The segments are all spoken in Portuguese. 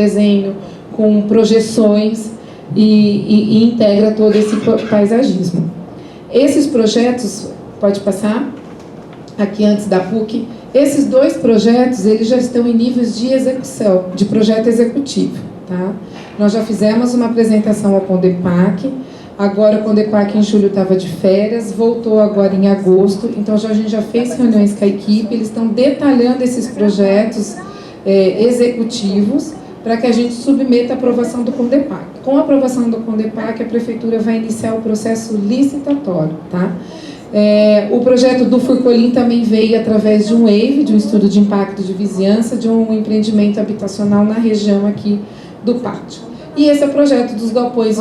desenho com projeções e integra todo esse paisagismo. Esses projetos, pode passar, aqui antes da PUC, esses dois projetos, eles já estão em níveis de execução, de projeto executivo. Tá? Nós já fizemos uma apresentação ao CONDEPAC, agora o CONDEPAC em julho estava de férias, voltou agora em agosto, então a gente já fez reuniões com a equipe, eles estão detalhando esses projetos executivos para que a gente submeta a aprovação do CONDEPAC. Com a aprovação do CONDEPAC, a Prefeitura vai iniciar o processo licitatório. Tá? O projeto do Furcolim também veio através de um EIV, de um estudo de impacto de vizinhança, de um empreendimento habitacional na região aqui do pátio. E esse é o projeto dos galpões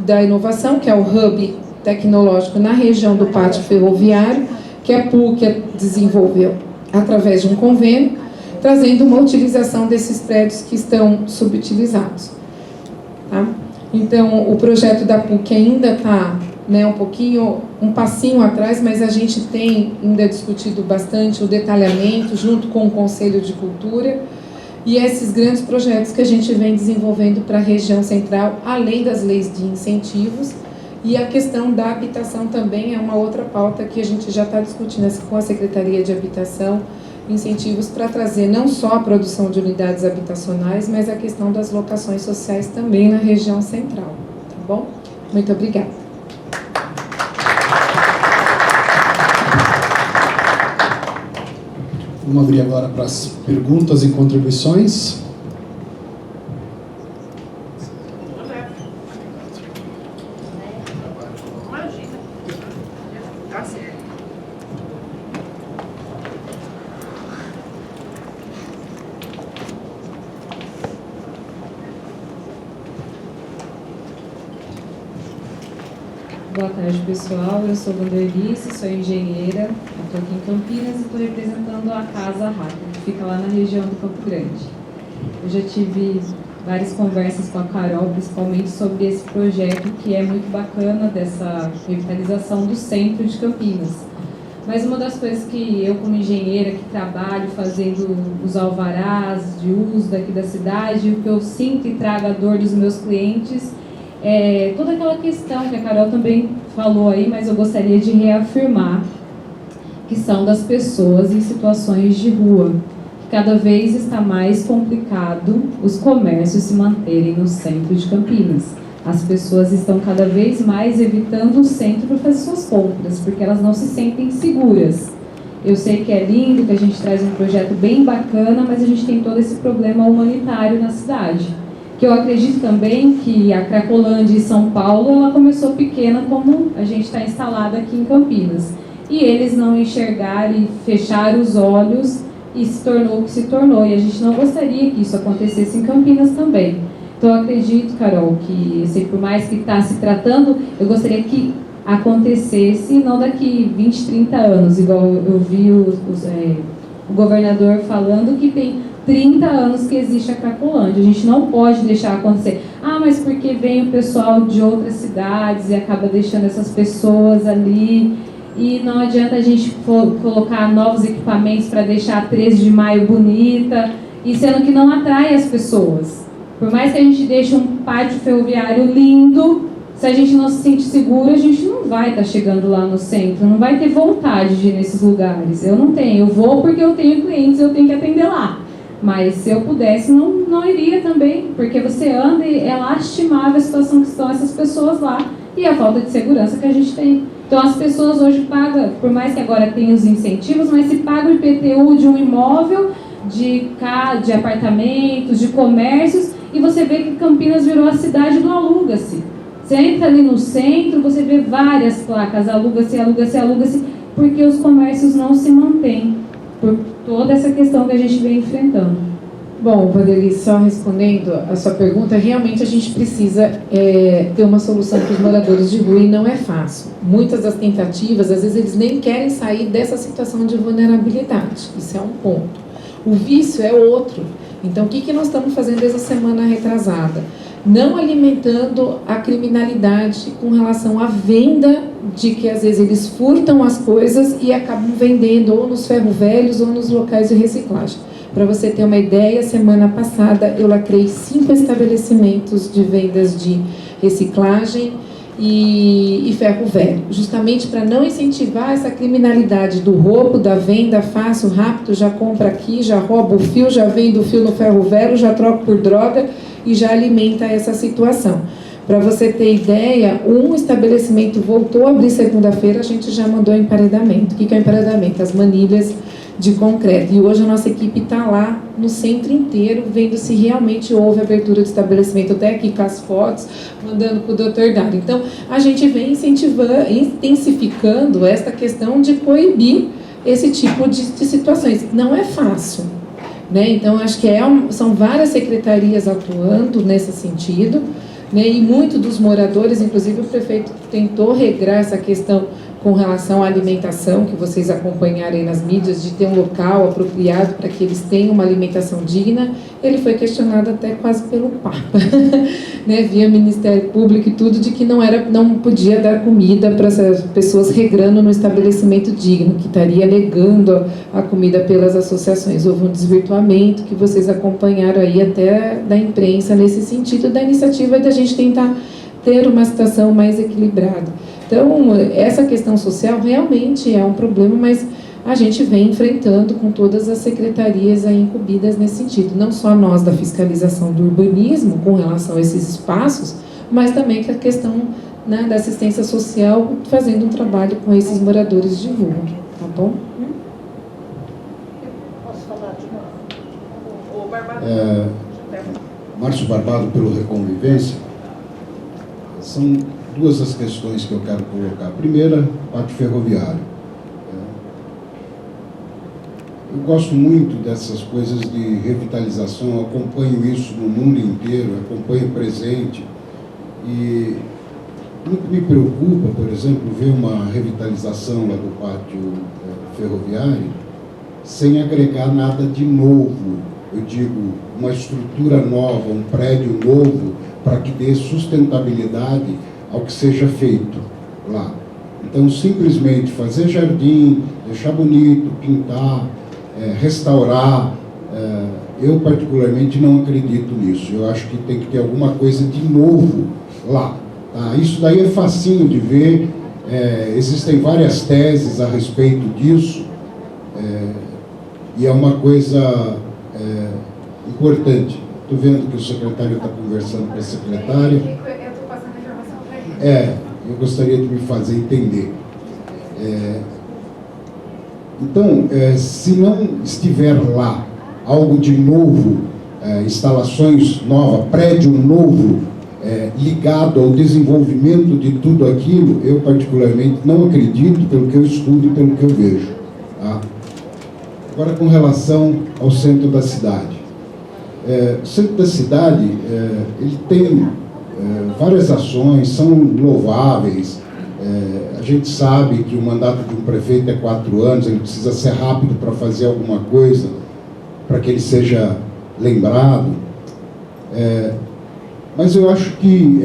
da inovação, que é o hub tecnológico na região do pátio ferroviário, que a PUC desenvolveu através de um convênio, trazendo uma utilização desses prédios que estão subutilizados. Tá? Então, o projeto da PUC ainda está um passinho atrás, mas a gente tem ainda discutido bastante o detalhamento junto com o Conselho de Cultura e esses grandes projetos que a gente vem desenvolvendo para a região central, além das leis de incentivos, e a questão da habitação também é uma outra pauta que a gente já está discutindo com a Secretaria de Habitação, incentivos para trazer não só a produção de unidades habitacionais, mas a questão das locações sociais também na região central. Tá bom? Muito obrigada. Vamos abrir agora para as perguntas e contribuições. Boa tarde, pessoal. Eu sou Vanderlice, sou engenheira, estou aqui em Campinas e estou representando a Casa Rápida, que fica lá na região do Campo Grande. Eu já tive várias conversas com a Carol, principalmente sobre esse projeto que é muito bacana, dessa revitalização do centro de Campinas. Mas uma das coisas que eu, como engenheira, que trabalho fazendo os alvarás de uso daqui da cidade, o que eu sinto e trago a dor dos meus clientes, toda aquela questão que a Carol também falou aí, mas eu gostaria de reafirmar, que são das pessoas em situações de rua. Cada vez está mais complicado os comércios se manterem no centro de Campinas. As pessoas estão cada vez mais evitando o centro para fazer suas compras, porque elas não se sentem seguras. Eu sei que é lindo, que a gente traz um projeto bem bacana, mas a gente tem todo esse problema humanitário na cidade. Que eu acredito também que a Cracolândia em São Paulo, ela começou pequena como a gente está instalado aqui em Campinas. E eles não enxergaram e fecharam os olhos e se tornou o que se tornou. E a gente não gostaria que isso acontecesse em Campinas também. Então eu acredito, Carol, que por mais que está se tratando, eu gostaria que acontecesse não daqui 20, 30 anos, igual eu vi o governador falando que tem 30 anos que existe a Cracolândia. A gente não pode deixar acontecer. Mas porque vem o pessoal de outras cidades e acaba deixando essas pessoas ali. E não adianta a gente colocar novos equipamentos para deixar a 13 de maio bonita, e sendo que não atrai as pessoas. Por mais que a gente deixe um pátio ferroviário lindo, se a gente não se sente seguro, a gente não vai estar chegando lá no centro, não vai ter vontade de ir nesses lugares. Eu não tenho, eu vou porque eu tenho clientes, eu tenho que atender lá. Mas se eu pudesse, não iria também, porque você anda e é lastimável a situação que estão essas pessoas lá e a falta de segurança que a gente tem. Então as pessoas hoje pagam, por mais que agora tenha os incentivos, mas se paga o IPTU de um imóvel, de apartamentos, de comércios, e você vê que Campinas virou a cidade do aluga-se. Você entra ali no centro, você vê várias placas, aluga-se, aluga-se, aluga-se, porque os comércios não se mantêm, por toda essa questão que a gente vem enfrentando. Bom, Vanderlice, só respondendo a sua pergunta, realmente a gente precisa ter uma solução para os moradores de rua e não é fácil. Muitas das tentativas, às vezes eles nem querem sair dessa situação de vulnerabilidade, isso é um ponto. O vício é outro. Então, o que nós estamos fazendo essa semana retrasada? Não alimentando a criminalidade com relação à venda de que às vezes eles furtam as coisas e acabam vendendo ou nos ferro velhos ou nos locais de reciclagem. Para você ter uma ideia, semana passada eu lacrei 5 estabelecimentos de vendas de reciclagem e ferro velho, justamente para não incentivar essa criminalidade do roubo, da venda fácil, rápido, já compra aqui, já rouba o fio, já vende o fio no ferro velho, já troca por droga e já alimenta essa situação. Para você ter ideia, um estabelecimento voltou a abrir segunda-feira, a gente já mandou emparedamento. O que é emparedamento? As manilhas de concreto. E hoje a nossa equipe está lá no centro inteiro, vendo se realmente houve abertura de estabelecimento. Até aqui com as fotos, mandando para o Dr. Dário. Então, a gente vem incentivando, intensificando esta questão de coibir esse tipo de situações. Não é fácil, né? Então, acho que são várias secretarias atuando nesse sentido, né? E muitos dos moradores, inclusive o prefeito tentou regrar essa questão com relação à alimentação, que vocês acompanharem nas mídias, de ter um local apropriado para que eles tenham uma alimentação digna. Ele foi questionado até quase pelo Papa, né, via Ministério Público e tudo, de que não podia dar comida para essas pessoas regrando no estabelecimento digno, que estaria negando a comida pelas associações. Houve um desvirtuamento que vocês acompanharam aí até da imprensa nesse sentido, da iniciativa da gente tentar ter uma situação mais equilibrada. Então, essa questão social realmente é um problema, mas a gente vem enfrentando com todas as secretarias aí incumbidas nesse sentido. Não só nós da fiscalização do urbanismo com relação a esses espaços, mas também com a questão, né, da assistência social, fazendo um trabalho com esses moradores de rua. Tá bom? Posso falar de novo? O Barbado. Márcio Barbado, pelo Reconvivência. São duas as questões que eu quero colocar. A primeira, parte ferroviária. Eu gosto muito dessas coisas de revitalização, eu acompanho isso no mundo inteiro, acompanho presente. E muito me preocupa, por exemplo, ver uma revitalização lá do pátio ferroviário sem agregar nada de novo. Eu digo, uma estrutura nova, um prédio novo, para que dê sustentabilidade ao que seja feito lá. Então, simplesmente fazer jardim, deixar bonito, pintar, restaurar, eu particularmente não acredito nisso. Eu acho que tem que ter alguma coisa de novo lá. Tá? Isso daí é facinho de ver, existem várias teses a respeito disso, e é uma coisa importante. Estou vendo que o secretário está conversando com a secretária. Eu estou passando a informação para ele. Eu gostaria de me fazer entender. Então, se não estiver lá algo de novo, instalações novas, prédio novo, ligado ao desenvolvimento de tudo aquilo, eu particularmente não acredito, pelo que eu estudo e pelo que eu vejo. Tá? Agora, com relação ao centro da cidade. O centro da cidade, ele tem várias ações, são louváveis. A gente sabe que o mandato de um prefeito é 4 anos, ele precisa ser rápido para fazer alguma coisa, para que ele seja lembrado. Mas eu acho que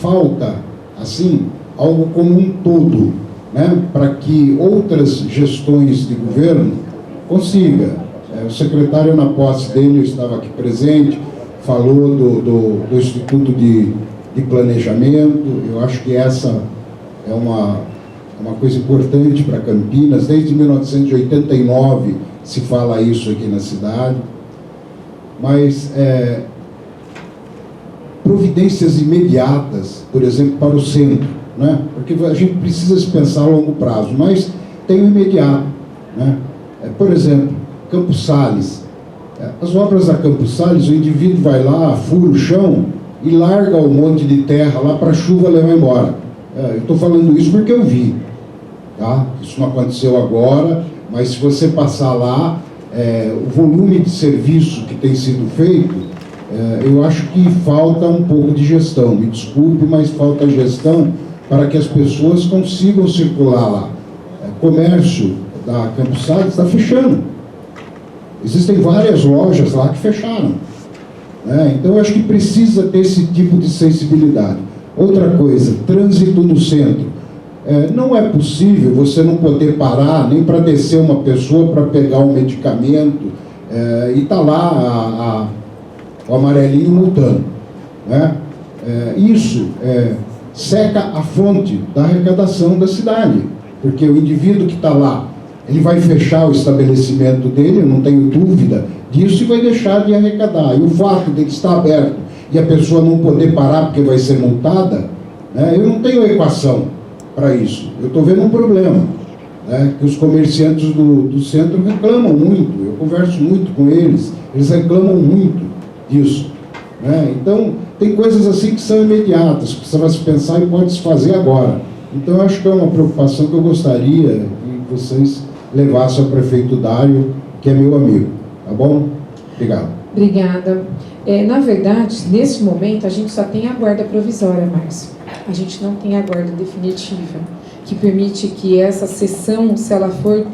falta, assim, algo como um todo, né, para que outras gestões de governo consigam. O secretário, na posse dele, eu estava aqui presente, falou do Instituto de Planejamento. Eu acho que essa é uma coisa importante para Campinas. Desde 1989 se fala isso aqui na cidade. Mas providências imediatas, por exemplo, para o centro, né? Porque a gente precisa se pensar a longo prazo, mas tem o imediato, né? Por exemplo, Campos Sales. As obras da Campos Sales, o indivíduo vai lá, fura o chão e larga um monte de terra lá para a chuva levar embora. Eu estou falando isso porque eu vi. Tá? Isso não aconteceu agora, mas se você passar lá, o volume de serviço que tem sido feito, eu acho que falta um pouco de gestão. Me desculpe, mas falta gestão para que as pessoas consigam circular lá. Comércio da Campos Sales está fechando. Existem várias lojas lá que fecharam. Né? Então, eu acho que precisa ter esse tipo de sensibilidade. Outra coisa, trânsito no centro. Não é possível você não poder parar nem para descer uma pessoa para pegar um medicamento. e está lá o amarelinho multando, né? Isso seca a fonte da arrecadação da cidade, porque o indivíduo que está lá, ele vai fechar o estabelecimento dele, eu não tenho dúvida disso, e vai deixar de arrecadar. E o fato de ele estar aberto e a pessoa não poder parar porque vai ser multada, né, eu não tenho equação para isso. Eu estou vendo um problema, né, que os comerciantes do centro reclamam muito, eu converso muito com eles reclamam muito disso, né? Então, tem coisas assim que são imediatas, precisa se pensar e pode se fazer agora. Então, eu acho que é uma preocupação que eu gostaria que vocês levassem ao prefeito Dário, que é meu amigo, tá bom? Obrigado. Obrigada. Na verdade, neste momento, a gente só tem a guarda provisória, Márcio. A gente não tem a guarda definitiva, que permite que essa sessão, se ela for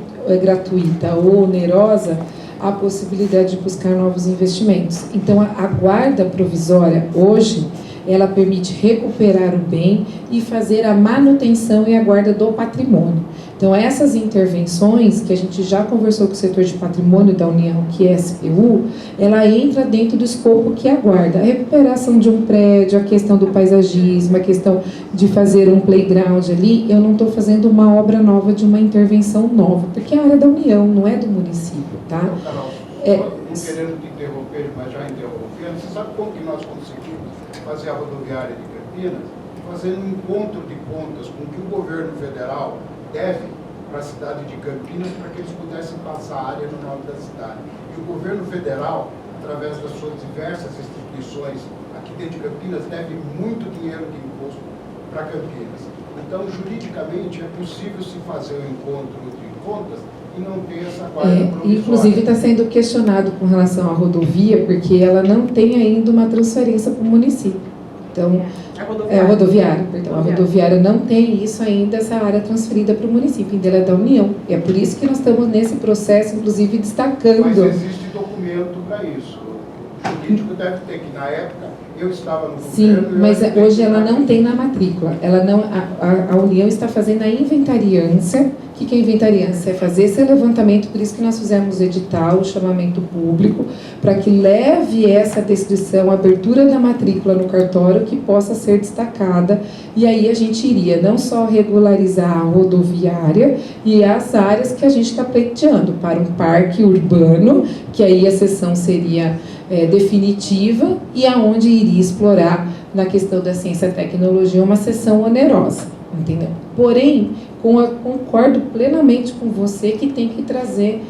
gratuita ou onerosa, há a possibilidade de buscar novos investimentos. Então, a guarda provisória, hoje, ela permite recuperar o bem e fazer a manutenção e a guarda do patrimônio. Então, essas intervenções, que a gente já conversou com o setor de patrimônio da União, que é a SPU, ela entra dentro do escopo que aguarda a recuperação de um prédio, a questão do paisagismo, a questão de fazer um playground ali. Eu não estou fazendo uma obra nova, de uma intervenção nova, porque é a área da União, não é do município, tá? Carol, não querendo te interromper, mas já interrompendo, você sabe como que nós conseguimos fazer a rodoviária de Campinas? Fazendo um encontro de pontas com o que o governo federal deve para a cidade de Campinas, para que eles pudessem passar a área no nome da cidade. E o governo federal, através das suas diversas instituições aqui dentro de Campinas, deve muito dinheiro de imposto para Campinas. Então, juridicamente, é possível se fazer um encontro de contas e não ter essa guarda provisória. Inclusive, está sendo questionado com relação à rodovia, porque ela não tem ainda uma transferência para o município. Então, a rodoviária, perdão. A rodoviária não tem isso ainda, essa área transferida para o município, ainda ela é da União. E é por isso que nós estamos nesse processo, inclusive, destacando. Mas existe documento para isso. O jurídico deve ter, que na época eu estava no governo... Sim, mas hoje ela não tem na matrícula. Ela não, a União está fazendo a inventariância. O que é inventariância? É fazer esse levantamento, por isso que nós fizemos o edital, o chamamento público, para que leve essa descrição, a abertura da matrícula no cartório, que possa ser destacada, e aí a gente iria não só regularizar a rodoviária e as áreas que a gente está pleiteando para um parque urbano, que aí a sessão seria definitiva, e aonde iria explorar na questão da ciência e tecnologia uma sessão onerosa, entendeu? Porém, concordo plenamente com você que tem que trazer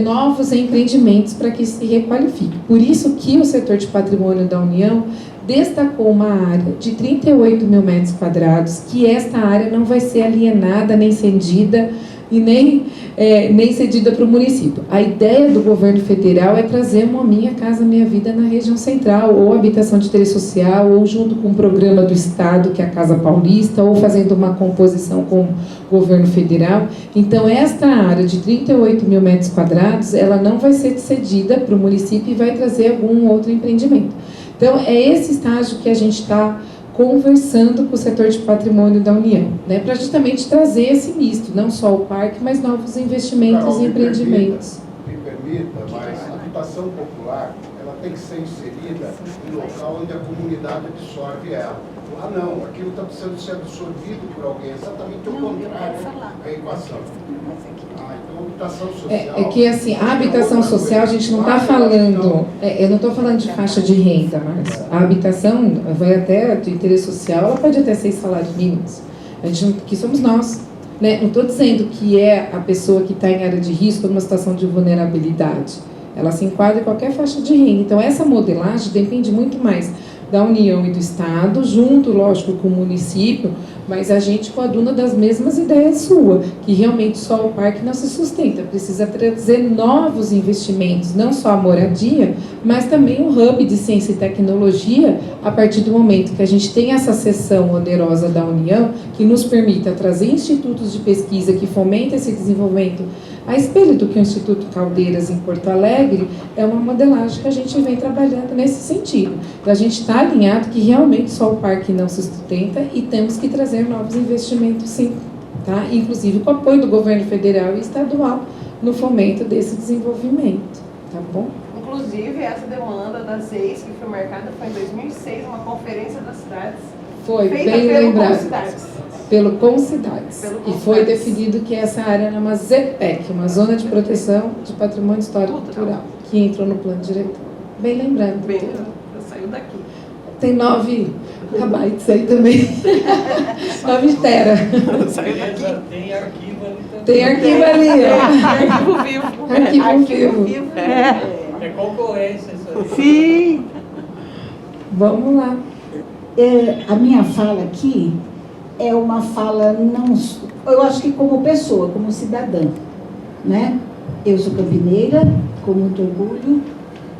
novos empreendimentos para que se requalifique. Por isso que o setor de patrimônio da União destacou uma área de 38 mil metros quadrados, que esta área não vai ser alienada, nem cedida, e nem cedida para o município. A ideia do governo federal é trazer uma Minha Casa Minha Vida na região central, ou habitação de interesse social, ou junto com o programa do Estado, que é a Casa Paulista, ou fazendo uma composição com o governo federal. Então, esta área de 38 mil metros quadrados, ela não vai ser cedida para o município e vai trazer algum outro empreendimento. Então, é esse estágio que a gente está conversando com o setor de patrimônio da União, né, para justamente trazer esse misto, não só o parque, mas novos investimentos, Carol, e empreendimentos. Me permita, mas a habitação popular, ela tem que ser inserida em local onde a comunidade absorve ela. Lá não, aquilo está precisando ser absorvido por alguém, exatamente o contrário da equação. Então, habitação social... É que assim, a habitação social, a gente não está falando... eu não estou falando de faixa de renda, Márcio. A habitação vai até, de interesse social, ela pode até 6 salários mínimos. A gente não, que somos nós. Né? Não estou dizendo que é a pessoa que está em área de risco, numa situação de vulnerabilidade. Ela se enquadra em qualquer faixa de renda. Então, essa modelagem depende muito mais da União e do Estado, junto, lógico, com o município, mas a gente coaduna das mesmas ideias sua, que realmente só o parque não se sustenta, precisa trazer novos investimentos, não só a moradia, mas também um hub de ciência e tecnologia, a partir do momento que a gente tem essa seção onerosa da União, que nos permita trazer institutos de pesquisa que fomentem esse desenvolvimento, a espelho do que o Instituto Caldeiras em Porto Alegre, é uma modelagem que a gente vem trabalhando nesse sentido. A gente está alinhado que realmente só o parque não se sustenta e temos que trazer novos investimentos, sim, tá? Inclusive com o apoio do governo federal e estadual no fomento desse desenvolvimento. tá bom? Inclusive, essa demanda da CEIS, que foi marcada, foi em 2006, uma conferência das cidades. Foi feita bem pelo lembrado. Concidades. Pelo Concidades. Pelo E foi Concidades. definido que essa área era uma ZPEC, uma Zona de Proteção de Patrimônio Histórico e Cultural, que entrou no plano diretor. Bem lembrando. Bem, saiu daqui. Tem 9 kbytes aí também. 9 tera. Saiu daqui. Tem arquivo ali também. Tem arquivo ali, ó. Arquivo vivo. Arquivo vivo. É concorrência isso aí. Sim. Vamos lá. A minha fala aqui é uma fala não, eu acho que como pessoa, como cidadã, né? Eu sou campineira, com muito orgulho,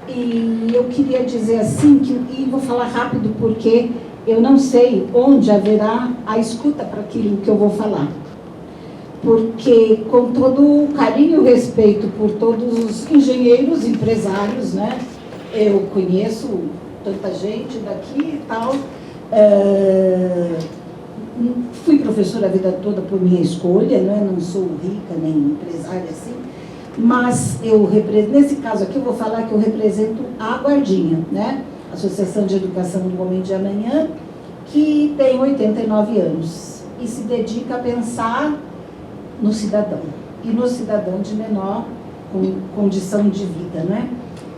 e eu queria dizer assim, e vou falar rápido porque eu não sei onde haverá a escuta para aquilo que eu vou falar. Porque com todo o carinho e respeito por todos os engenheiros, empresários, né? Eu conheço tanta gente daqui e tal. Fui professora a vida toda por minha escolha, né? Não sou rica nem empresária assim, mas nesse caso aqui eu vou falar que eu represento a Guardinha, né? Associação de Educação do Homem de Amanhã, que tem 89 anos e se dedica a pensar no cidadão e no cidadão de menor condição de vida, né?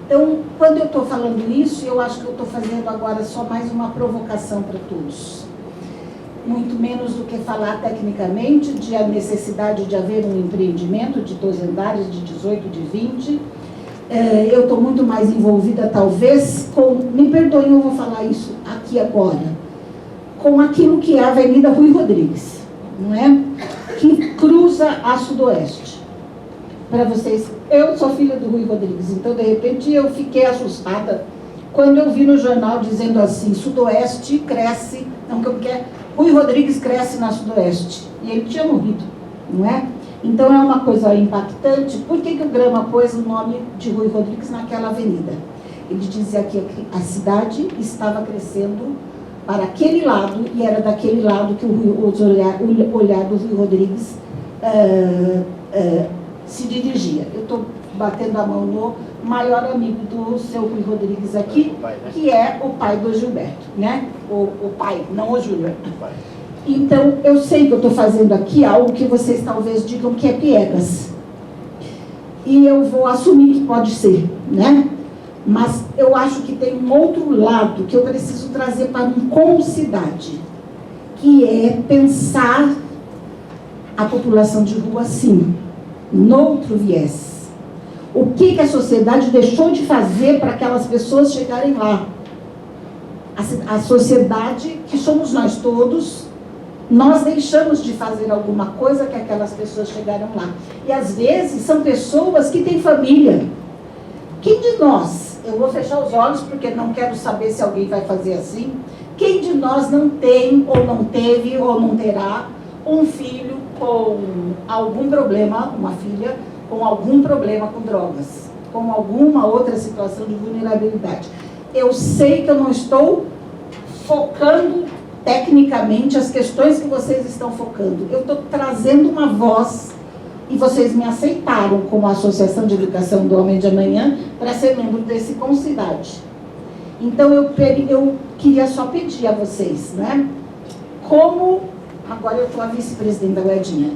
Então, quando eu estou falando isso, eu acho que eu estou fazendo agora só mais uma provocação para todos. Muito menos do que falar tecnicamente de a necessidade de haver um empreendimento de 2 andares, de 18, de 20. Eu estou muito mais envolvida, talvez, me perdoem, eu vou falar isso aqui agora, com aquilo que é a Avenida Rui Rodrigues, não é? Que cruza a Sudoeste. Para vocês, eu sou filha do Rui Rodrigues, então de repente eu fiquei assustada quando eu vi no jornal dizendo assim, Sudoeste cresce, não que eu quero, Rui Rodrigues cresce na Sudoeste, e ele tinha morrido, não é? Então é uma coisa impactante. Por que o Grama pôs o nome de Rui Rodrigues naquela avenida? Ele dizia que a cidade estava crescendo para aquele lado, e era daquele lado que o olhar do Rui Rodrigues se dirigia. Eu estou batendo a mão no maior amigo do seu Rui Rodrigues aqui, que é o pai do Gilberto, né? O pai, não o Júnior. Então, eu sei que eu estou fazendo aqui algo que vocês talvez digam que é piegas. E eu vou assumir que pode ser, né? Mas eu acho que tem um outro lado que eu preciso trazer para um Concidade, que é pensar a população de rua assim, noutro viés. O que a sociedade deixou de fazer para aquelas pessoas chegarem lá? A sociedade, que somos nós todos, nós deixamos de fazer alguma coisa que aquelas pessoas chegaram lá. E às vezes são pessoas que têm família. Quem de nós, eu vou fechar os olhos porque não quero saber se alguém vai fazer assim, quem de nós não tem, ou não teve, ou não terá um filho com algum problema, uma filha com algum problema com drogas, com alguma outra situação de vulnerabilidade? Eu sei que eu não estou focando tecnicamente as questões que vocês estão focando. Eu estou trazendo uma voz, e vocês me aceitaram como Associação de Educação do Homem de Amanhã para ser membro desse Concidade. Então eu queria só pedir a vocês, né? Como, agora eu estou a vice-presidente da Guardinha,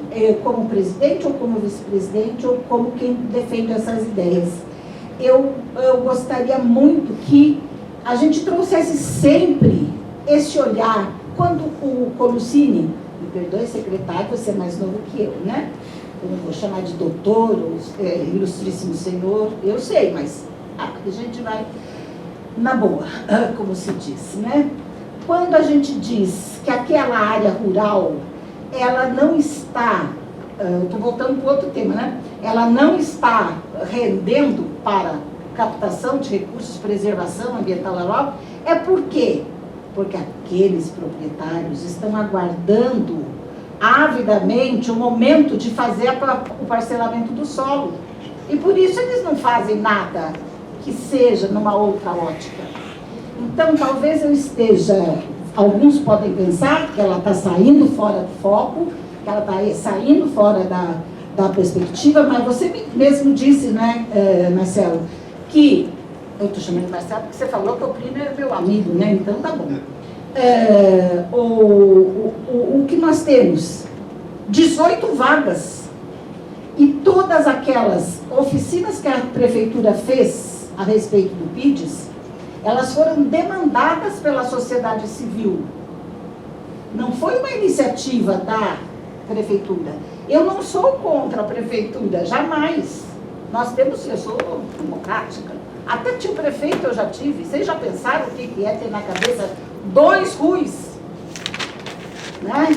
como presidente ou como vice-presidente ou como quem defende essas ideias, eu gostaria muito que a gente trouxesse sempre esse olhar. Quando o Colucini, me perdoe, secretário, você é mais novo que eu, né? Eu não vou chamar de doutor, ou ilustríssimo senhor, eu sei, mas a gente vai na boa, como se diz, né? Quando a gente diz que aquela área rural, ela não está, estou voltando para outro tema, né? Ela não está rendendo para captação de recursos, preservação ambiental rural, é por quê? Porque aqueles proprietários estão aguardando avidamente o momento de fazer o parcelamento do solo. E por isso eles não fazem nada que seja numa outra ótica. Então, talvez eu esteja... Alguns podem pensar que ela está saindo fora do foco, que ela está saindo fora da perspectiva, mas você mesmo disse, né, Marcelo, que, eu estou chamando de Marcelo porque você falou que o Plínio é meu amigo, né? Então tá bom. O que nós temos? 18 vagas. E todas aquelas oficinas que a prefeitura fez a respeito do PIDES, elas foram demandadas pela sociedade civil. Não foi uma iniciativa da prefeitura. Eu não sou contra a prefeitura, jamais. Eu sou democrática. Até tio prefeito eu já tive. Vocês já pensaram o que é ter na cabeça 2 ruis? Né?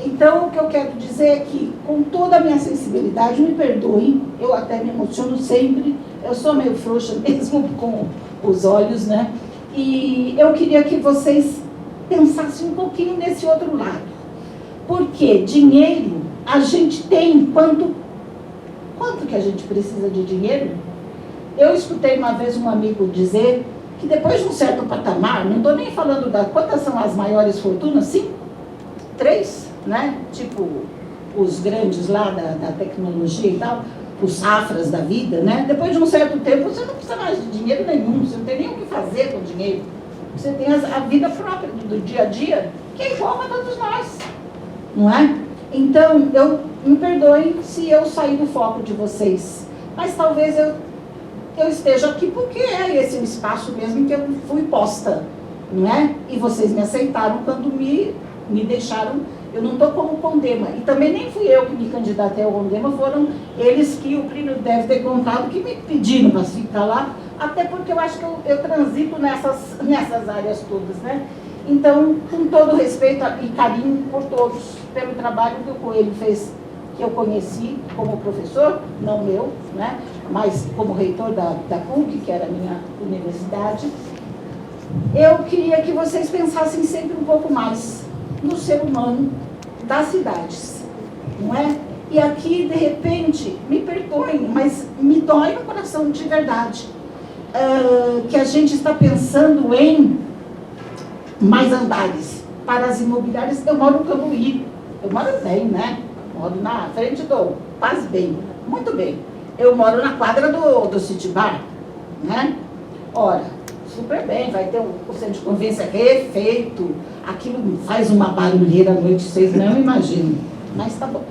Então, o que eu quero dizer é que, com toda a minha sensibilidade, me perdoem, eu até me emociono sempre, eu sou meio frouxa mesmo com os olhos, né? E eu queria que vocês pensassem um pouquinho nesse outro lado. Porque dinheiro, a gente tem quanto que a gente precisa de dinheiro? Eu escutei uma vez um amigo dizer que depois de um certo patamar, não estou nem falando quantas são as maiores fortunas, 5? 3? Né? Tipo, os grandes lá da tecnologia e tal, os safras da vida, né? Depois de um certo tempo, você não precisa mais de dinheiro nenhum, você não tem nem o que fazer com dinheiro. Você tem a vida própria do dia a dia, que é igual a todos nós, não é? Então, me perdoem se eu sair do foco de vocês, mas talvez eu esteja aqui porque é esse o espaço mesmo em que eu fui posta, não é? E vocês me aceitaram quando me deixaram. Eu não estou como Condema, e também nem fui eu que me candidatei ao Condema, foram eles que o Plínio deve ter contado, que me pediram para ficar lá, até porque eu acho que eu transito nessas áreas todas, né? Então, com todo respeito e carinho por todos, pelo trabalho que o Coelho fez, que eu conheci como professor, não meu, né? Mas como reitor da PUC, que era a minha universidade, eu queria que vocês pensassem sempre um pouco mais no ser humano das cidades, não é? E aqui, de repente, me perdoem, mas me dói no coração de verdade, que a gente está pensando em mais andares para as imobiliárias. Eu moro no Cambuí, eu moro bem, né? Moro na frente do Paz Bem, muito bem. Eu moro na quadra do City Bar, né? Ora, super bem, vai ter o centro de convivência refeito, aquilo faz uma barulheira à noite, vocês não imaginam, mas tá bom.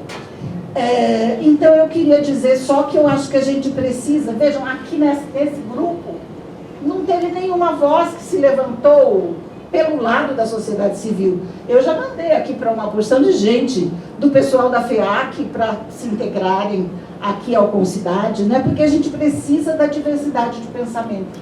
Então eu queria dizer só que eu acho que a gente precisa, vejam, aqui nesse grupo, não teve nenhuma voz que se levantou pelo lado da sociedade civil. Eu já mandei aqui para uma porção de gente, do pessoal da FEAC, para se integrarem aqui ao Concidade, né? Porque a gente precisa da diversidade de pensamento,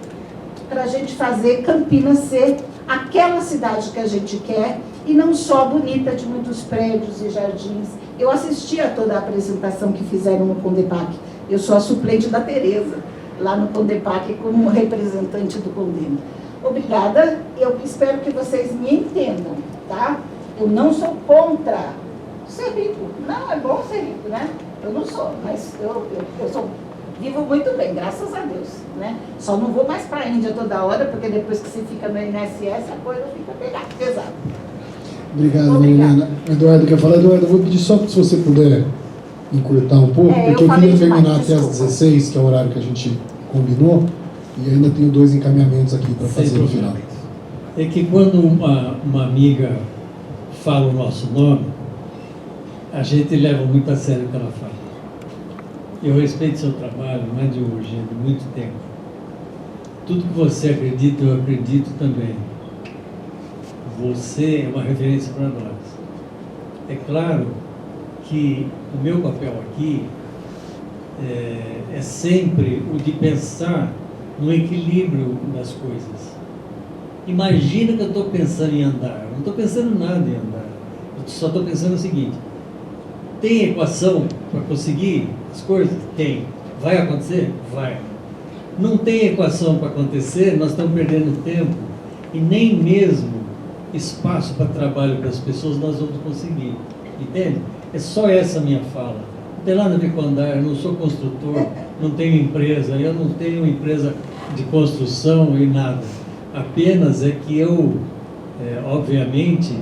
para a gente fazer Campinas ser aquela cidade que a gente quer, e não só bonita, de muitos prédios e jardins. Eu assisti a toda a apresentação que fizeram no Condepac. Eu sou a suplente da Tereza, lá no Condepac, como representante do Condema. Obrigada, eu espero que vocês me entendam, tá? Eu não sou contra ser rico. Não, é bom ser rico, né? Eu não sou, mas eu vivo muito bem, graças a Deus, né? Só não vou mais para a Índia toda hora, porque depois que você fica no INSS, a coisa fica pesada. Obrigado, Mariana. Eduardo, quer falar? Eduardo, eu vou pedir só se você puder encurtar um pouco, porque eu queria terminar até às 16, que é o horário que a gente combinou, e ainda tenho 2 encaminhamentos aqui para fazer no final. É que quando uma amiga fala o nosso nome, a gente leva muito a sério o que ela fala. Eu respeito seu trabalho, não é de hoje, é de muito tempo. Tudo que você acredita, eu acredito também. Você é uma referência para nós. É claro que o meu papel aqui é sempre o de pensar no equilíbrio das coisas. Imagina que eu estou pensando em andar. Eu não estou pensando nada em andar. Eu só estou pensando o seguinte: tem equação para conseguir as coisas? Tem. Vai acontecer? Vai. Não tem equação para acontecer, nós estamos perdendo tempo, e nem mesmo espaço para trabalho para as pessoas nós vamos conseguir. Entende? É só essa minha fala. Não tem nada a ver com andar, eu não sou construtor, não tenho empresa, eu não tenho empresa de construção e nada. Apenas é que eu, obviamente,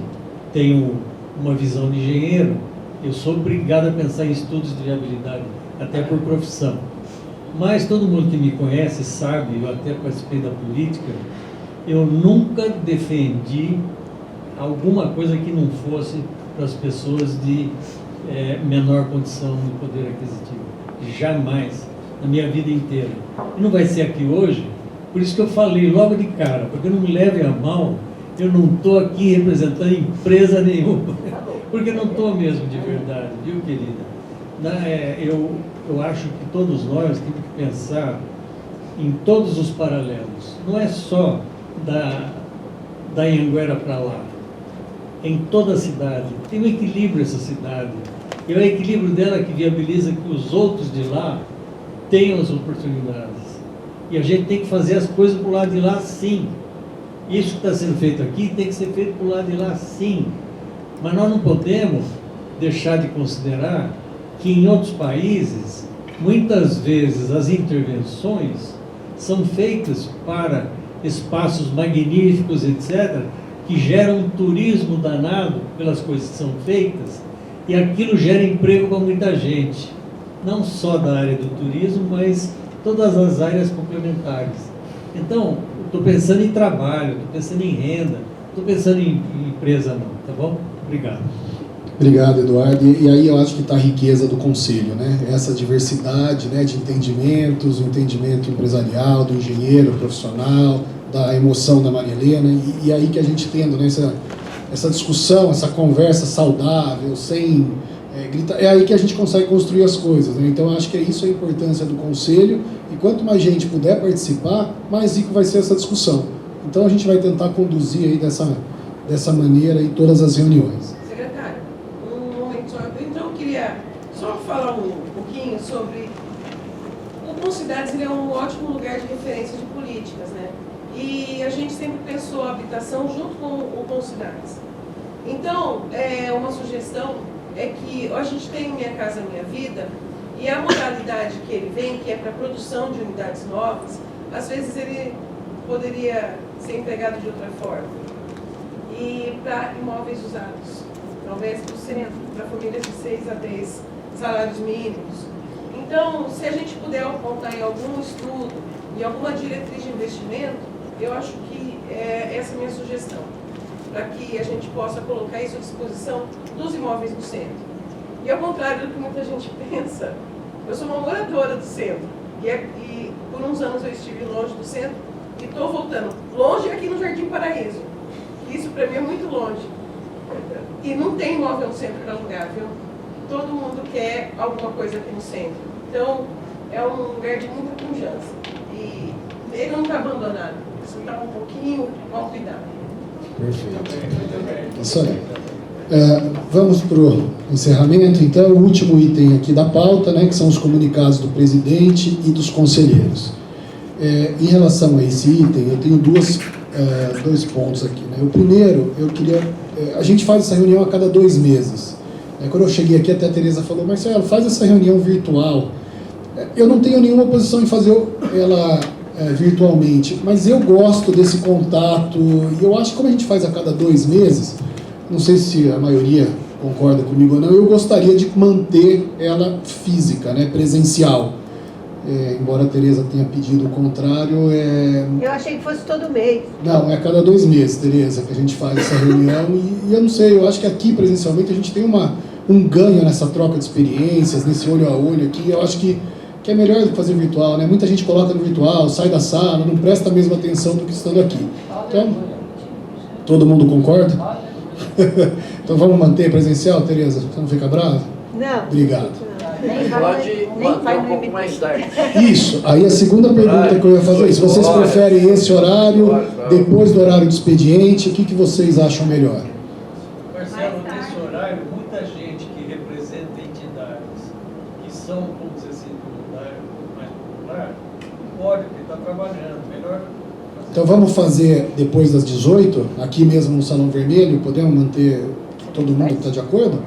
tenho uma visão de engenheiro. Eu sou obrigado a pensar em estudos de viabilidade, até por profissão. Mas todo mundo que me conhece sabe, eu até participei da política, eu nunca defendi alguma coisa que não fosse para as pessoas de menor condição de poder aquisitivo. Jamais, na minha vida inteira. E não vai ser aqui hoje, por isso que eu falei logo de cara, porque não me levem a mal, eu não estou aqui representando empresa nenhuma, porque não estou mesmo de verdade, viu, querida? Eu acho que todos nós temos que pensar em todos os paralelos. Não é só da Anhanguera para lá. Em toda a cidade. Tem um equilíbrio essa cidade. E é o equilíbrio dela que viabiliza que os outros de lá tenham as oportunidades. E a gente tem que fazer as coisas para o lado de lá, sim. Isso que está sendo feito aqui tem que ser feito para o lado de lá, sim. Mas nós não podemos deixar de considerar que em outros países, muitas vezes as intervenções são feitas para espaços magníficos, etc., que geram um turismo danado pelas coisas que são feitas, e aquilo gera emprego para muita gente, não só da área do turismo, mas todas as áreas complementares. Então, estou pensando em trabalho, estou pensando em renda, estou pensando em empresa não, tá bom? Obrigado. Obrigado, Eduardo. E aí eu acho que está a riqueza do Conselho, né? Essa diversidade, né, de entendimentos, o entendimento empresarial, do engenheiro, profissional, da emoção da Maria Helena, e aí que a gente tendo, né, essa discussão, essa conversa saudável, sem gritar, é aí que a gente consegue construir as coisas, né? Então eu acho que isso é a importância do Conselho, e quanto mais gente puder participar, mais rico vai ser essa discussão. Então a gente vai tentar conduzir aí dessa maneira em todas as reuniões. Então, eu queria só falar um pouquinho sobre... O Concidades é um ótimo lugar de referência de políticas, né? E a gente sempre pensou a habitação junto com o Concidades. Então, uma sugestão é que a gente tem Minha Casa Minha Vida, e a modalidade que ele vem, que é para produção de unidades novas, às vezes ele poderia ser empregado de outra forma. E para imóveis usados, talvez para o centro, para famílias de 6 a 10 salários mínimos. Então, se a gente puder apontar em algum estudo, em alguma diretriz de investimento, eu acho que essa é a minha sugestão, para que a gente possa colocar isso à disposição dos imóveis do centro. E ao contrário do que muita gente pensa, eu sou uma moradora do centro, e por uns anos eu estive longe do centro, e estou voltando longe aqui no Jardim Paraíso. Isso para mim é muito longe. E não tem imóvel no centro para alugar, viu? Todo mundo quer alguma coisa aqui no centro. Então, é um lugar de muita pujança. E ele não está abandonado. Isso está um pouquinho mal cuidado. Perfeito. Isso aí. Vamos para o encerramento, então, o último item aqui da pauta, né, que são os comunicados do presidente e dos conselheiros. Em relação a esse item, eu tenho dois pontos aqui, né? O primeiro, eu queria... a gente faz essa reunião a cada 2 meses. Quando eu cheguei aqui, até a Tereza falou, Marcelo, faz essa reunião virtual. Eu não tenho nenhuma oposição em fazer ela virtualmente, mas eu gosto desse contato, e eu acho que como a gente faz a cada 2 meses, não sei se a maioria concorda comigo ou não, eu gostaria de manter ela física, né, presencial. Embora a Tereza tenha pedido o contrário, Eu achei que fosse todo mês. Não, é a cada 2 meses, Tereza, que a gente faz essa reunião, e eu não sei, eu acho que aqui presencialmente a gente tem um ganho nessa troca de experiências, nesse olho a olho aqui, eu acho que é melhor do que fazer virtual, né? Muita gente coloca no virtual, sai da sala, não presta a mesma atenção do que estando aqui. Então, todo mundo concorda? Então vamos manter presencial, Tereza? Você não fica brava? Não. Obrigado. Pode manter um pouco mais tarde. Isso, aí a segunda pergunta que eu ia fazer é: se vocês preferem esse horário, depois do horário do expediente, o que vocês acham melhor? Marcelo, nesse horário, muita gente que representa entidades que são, vamos dizer assim, do horário mais popular, não pode, porque está trabalhando. Melhor fazer. Então vamos fazer depois das 18, aqui mesmo no Salão Vermelho, podemos manter, todo mundo está de acordo?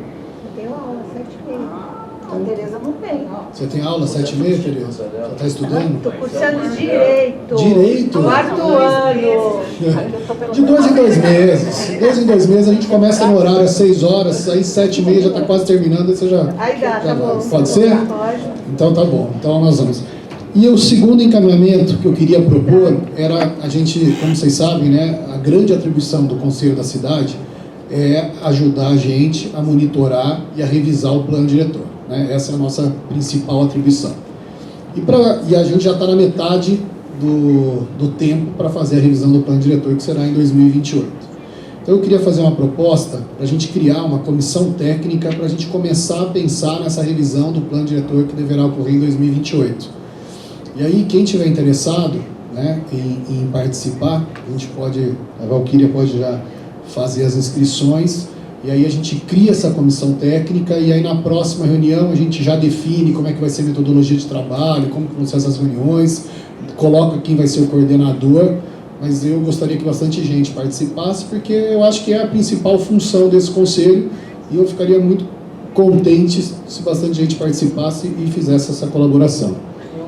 Eu tenho aula às 7h30. A Tereza não tem. Você tem aula às 7h30, Tereza? Já está estudando? Estou cursando Direito. Direito? 4º ano. De 2 em 2 meses. De 2 em 2 meses a gente começa no horário às 6 horas, aí 7h30 já está quase terminando, aí você já... Aí dá, tá bom. Pode ser? Pode. Então tá bom, então nós vamos. E o segundo encaminhamento que eu queria propor era a gente, como vocês sabem, né, a grande atribuição do Conselho da Cidade é ajudar a gente a monitorar e a revisar o plano diretor, né? Essa é a nossa principal atribuição. E a gente já está na metade do tempo para fazer a revisão do plano diretor, que será em 2028. Então eu queria fazer uma proposta para a gente criar uma comissão técnica para a gente começar a pensar nessa revisão do plano diretor que deverá ocorrer em 2028. E aí, quem tiver interessado, né, em participar, a Valquíria pode já fazer as inscrições, e aí a gente cria essa comissão técnica, e aí na próxima reunião a gente já define como é que vai ser a metodologia de trabalho, como que vão ser essas reuniões, coloca quem vai ser o coordenador, mas eu gostaria que bastante gente participasse, porque eu acho que é a principal função desse conselho, e eu ficaria muito contente se bastante gente participasse e fizesse essa colaboração. Eu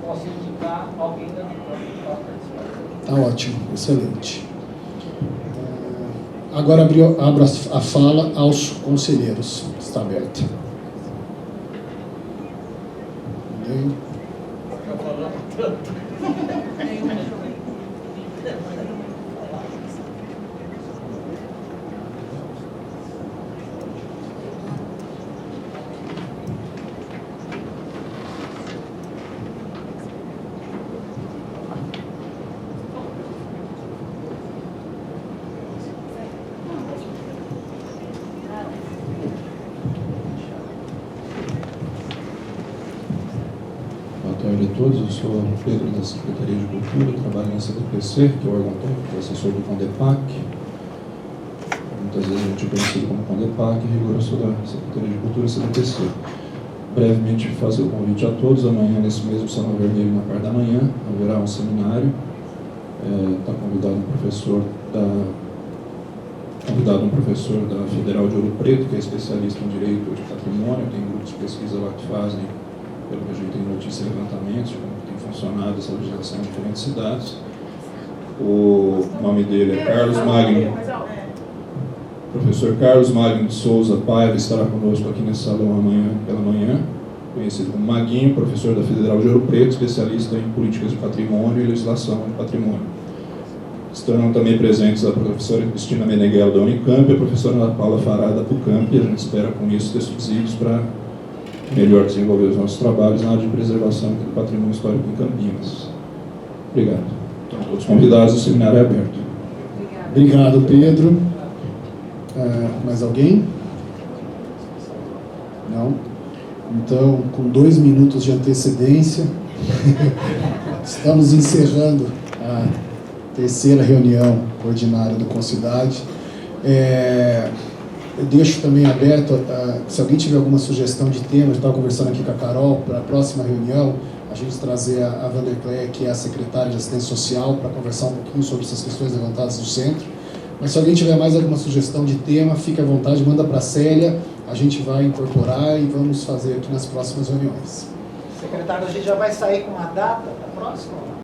posso indicar alguém da que possa participar. Tá ótimo, excelente. Agora abro a fala aos conselheiros. Está aberta. Boa tarde a todos, eu sou Pedro da Secretaria de Cultura, trabalho na CDPC, que é o órgão técnico, assessor do CONDEPAC. Muitas vezes a gente é conhecido como CONDEPAC, e rigor eu sou da Secretaria de Cultura, CDPC. Brevemente fazer o convite a todos, amanhã nesse mesmo Salão Vermelho, na parte da manhã, haverá um seminário, está convidado um professor da Federal de Ouro Preto, que é especialista em Direito de Patrimônio, tem grupos de pesquisa lá que fazem, pelo que a gente tem notícia e levantamentos de como tem funcionado essa legislação em diferentes cidades. O nome dele é Carlos Magno. Professor Carlos Magno de Souza Paiva estará conosco aqui nesse salão pela manhã, conhecido como Maguinho, professor da Federal de Ouro Preto, especialista em políticas de patrimônio e legislação de patrimônio. Estarão também presentes a professora Cristina Meneghel da Unicamp e a professora Ana Paula Fará da PUCamp, e a gente espera com isso ter subsídios para melhor desenvolver os nossos trabalhos na área de preservação do patrimônio histórico em Campinas. Obrigado. Estão todos convidados, o seminário é aberto. Obrigado, Pedro. Mais alguém? Não? Então, com 2 minutos de antecedência, estamos encerrando a terceira reunião ordinária do Concidade. Eu deixo também aberto, se alguém tiver alguma sugestão de tema, eu estava conversando aqui com a Carol, para a próxima reunião, a gente trazer a Vandercleia, que é a secretária de Assistência Social, para conversar um pouquinho sobre essas questões levantadas do centro. Mas se alguém tiver mais alguma sugestão de tema, fique à vontade, manda para a Célia, a gente vai incorporar e vamos fazer aqui nas próximas reuniões. Secretário, a gente já vai sair com uma data da próxima?